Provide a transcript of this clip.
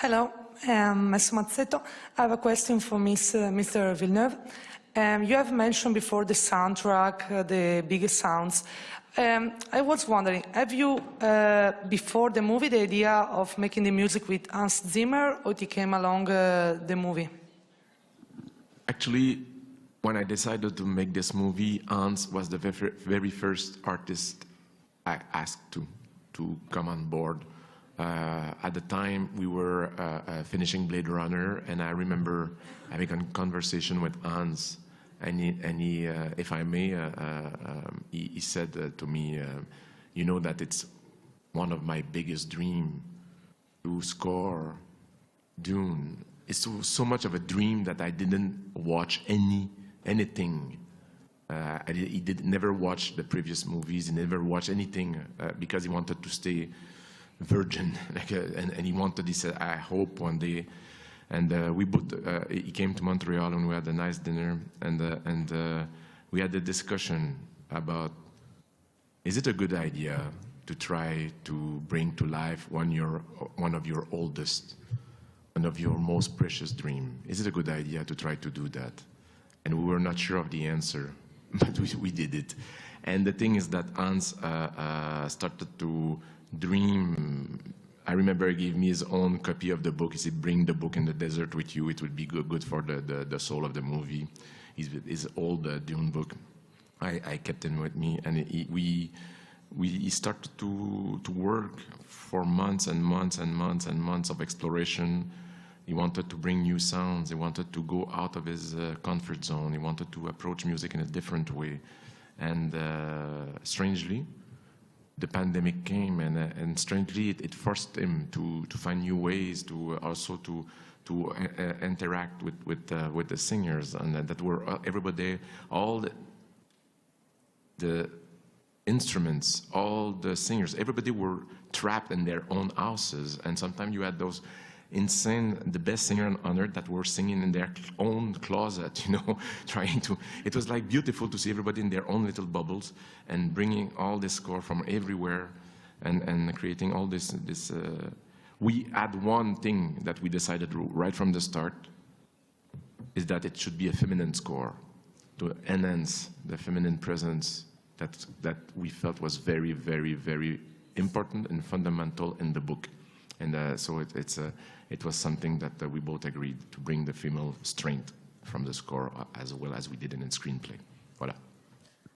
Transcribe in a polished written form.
Hello, Mr. Mazzetto. I have a question for Mr. Villeneuve. You have mentioned before the soundtrack, the biggest sounds. I was wondering, have you, before the movie, the idea of making the music with Hans Zimmer, or it came along the movie? Actually, when I decided to make this movie, Hans was the very first artist I asked to come on board. At the time, we were finishing Blade Runner, and I remember having a conversation with Hans, and he if I may, he said to me, you know that it's one of my biggest dreams to score Dune. It's so much of a dream that I didn't watch anything. He never watched the previous movies. He never watched anything because he wanted to stay virgin, and he wanted. He said, "I hope one day." And he came to Montreal, and we had a nice dinner, and we had a discussion about: is it a good idea to try to bring to life one of your oldest, one of your most precious dreams? Is it a good idea to try to do that? And we were not sure of the answer, but we did it. And the thing is that Hans started to dream. I remember he gave me his own copy of the book. He said, "Bring the book in the desert with you. It would be good for the soul of the movie." His old Dune book. I kept it with me, and we started to work for months and months and months and months of exploration. He wanted to bring new sounds. He wanted to go out of his comfort zone. He wanted to approach music in a different way. And strangely, the pandemic came, and strangely, it forced him to find new ways to also to interact with the singers, and that were everybody, all the instruments, all the singers, everybody were trapped in their own houses, and sometimes you had those insane, the best singer on earth that were singing in their own closet, you know, trying to, it was like beautiful to see everybody in their own little bubbles and bringing all this score from everywhere and creating all this. We had one thing that we decided right from the start, is that it should be a feminine score to enhance the feminine presence that we felt was very, very, very important and fundamental in the book. And so it was something that we both agreed to bring the female strength from the score as well as we did in the screenplay. Voilà.